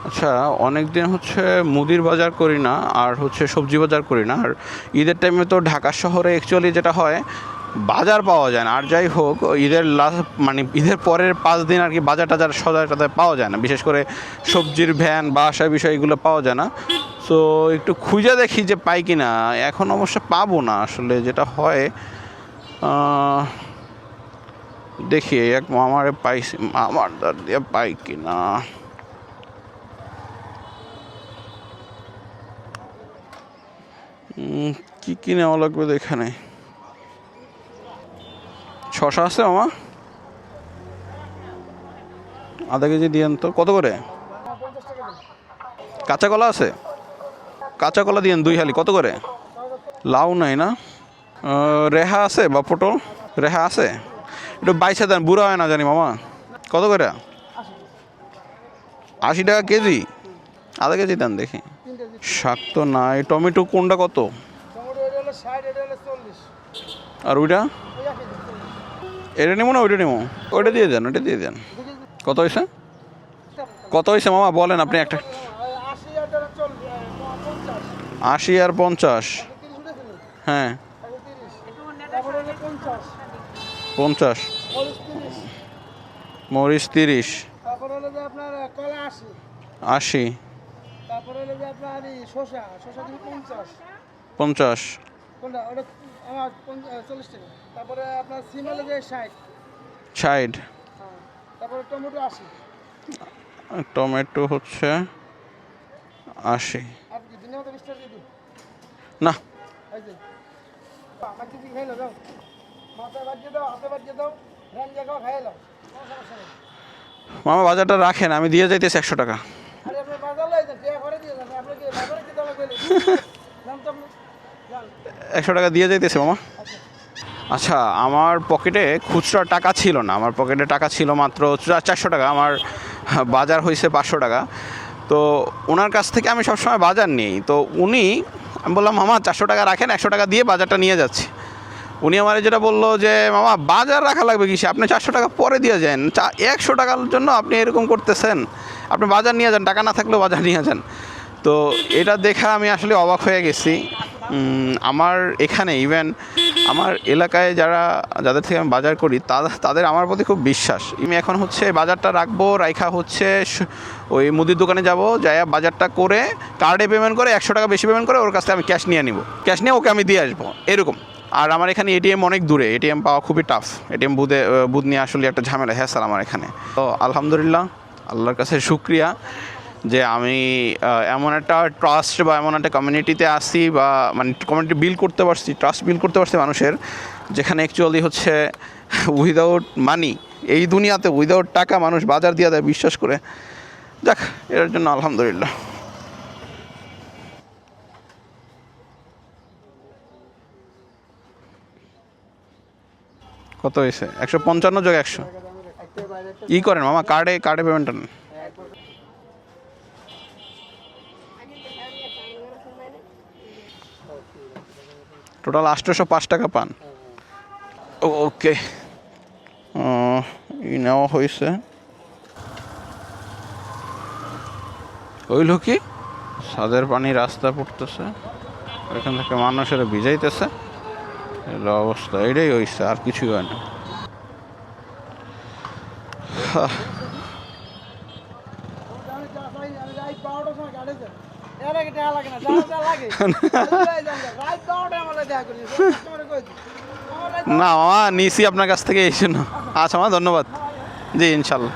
আচ্ছা, অনেক দিন হচ্ছে মুদির বাজার করি না, আর হচ্ছে সবজি বাজার করি না। আর ঈদের টাইমে তো ঢাকা শহরে অ্যাকচুয়ালি যেটা হয়, বাজার পাওয়া যায় না। আর যাই হোক, ঈদের লাস্ট মানে ঈদের পরের 5 দিন আর কি বাজার টাজার সদায় টদায় পাওয়া যায় না, বিশেষ করে সবজির ভ্যান বা আসা বিষয় এগুলো পাওয়া যায় না। সো একটু খুঁজে দেখি যে পাই কি না। এখন অবশ্য পাবো না আসলে, যেটা হয় দেখি এক মামারে পাইছি, মামার দাঁত দিয়ে পাই কি না। কি কি নেওয়া লাগবে এখানে? শশা আছে মামা? আধা কেজি দিয়েন তো। কত করে? কাঁচা কলা আছে? কাঁচা কলা দিয়েন 2 হালি। কত করে? লাউ নাই না? রেহা আছে বা পটল? রেহা আছে? একটু বাইসে দেন, বুড়া হয় না জানি মামা। কত করে? 80 টাকা কেজি? আধা কেজি দেন দেখি। শাক তো নাই। টমেটো কোনটা কত? আর ওইটা? এটা নেবো না ওইটা নেবো? ওইটা দিয়ে দেন, ওইটা দিয়ে দেন। কত হয়েছে? কত হয়েছে মামা বলেন আপনি একটা। 80 আর 50? হ্যাঁ, 50। মরিচ 30। 80। 50। তারপরে আপনার সিম হলো যে 60। 60। তারপরে টমেটো 80। টমেটো হচ্ছে 80। আর কি দিনের মতো 20 টাকা দিয়ে দিই না, এই যে বাকি কি খাইলো দাও, মাথায় বাজিয়ে দাও, হাতে বাজিয়ে দাও, রেন জায়গাও খাইলো, কোনো সমস্যা নেই। মামা বাজারটা রাখেন, আমি দিয়ে যাইতেছি 100 টাকা। আরে আপনি বাজার লই যান, টাকা করে দিয়ে যান, আপনি কি বাজারে কি দাম কইলেন? দাম তো আপনি জান 100 টাকা দিয়ে যাইতেছে মামা। আচ্ছা, আমার পকেটে খুচরা টাকা ছিল না। আমার পকেটে টাকা ছিল মাত্র 400 টাকা। আমার বাজার হয়েছে 500 টাকা। তো ওনার কাছ থেকে আমি সবসময় বাজার নিই। তো আমি বললাম মামা 400 টাকা রাখেন, 100 টাকা দিয়ে বাজারটা নিয়ে যাচ্ছি। উনি আমার যেটা বললো যে মামা বাজার রাখা লাগবে কিসে, আপনি 400 টাকা পরে দিয়ে যান, 100 টাকার জন্য আপনি এরকম করতেছেন, আপনি বাজার নিয়ে যান, টাকা না থাকলেও বাজার নিয়ে যান। তো এটা দেখা আমি আসলে অবাক হয়ে গেছি। আমার এখানে ইভেন আমার এলাকায় যাদের থেকে আমি বাজার করি তাদের আমার প্রতি খুব বিশ্বাস। আমি এখন হচ্ছে বাজারটা রাখবো, রাইখা হচ্ছে ওই মুদির দোকানে যাব, যাই বাজারটা করে কার্ডে পেমেন্ট করে 100 টাকা বেশি পেমেন্ট করে ওর কাছ থেকে আমি ক্যাশ নিয়ে নিব, ক্যাশ নিয়ে ওকে আমি দিয়ে আসবো এরকম। আর আমার এখানে এটিএম অনেক দূরে, এটিএম পাওয়া খুবই টাফ। এটিএম বুথ নিয়ে আসলে একটা ঝামেলা। হ্যাঁ স্যার, আমার এখানে তো আলহামদুলিল্লাহ, আল্লাহর কাছে শুকরিয়া যে আমি এমন একটা ট্রাস্ট বা এমন একটা কমিউনিটিতে আসি, বা মানে কমিউনিটি বিল্ড করতে পারছি, ট্রাস্ট বিল্ড করতে পারছি মানুষের, যেখানে অ্যাকচুয়ালি হচ্ছে উইদাউট মানি, এই দুনিয়াতে উইদাউট টাকা মানুষ বাজার দিয়ে দেয় বিশ্বাস করে। যাক, এর জন্য আলহামদুলিল্লাহ। কত হয়েছে? 155 যোগ 100 ই করেন মামা, কার্ডে পেমেন্ট নেন। টোটাল 805 টাকা পান। ওকে, নেওয়া হয়েছে। হইল কি, ছাদের পানি রাস্তা পড়তেছে, এখান থেকে মানুষেরা ভিজাইতেছে, এলো অবস্থা। এটাই হয়েছে, আর কিছুই হয় না। না মামা, নিছি আপনার কাছ থেকে এই জন্য। আচ্ছা মামা, ধন্যবাদ। জি ইনশাল্লাহ।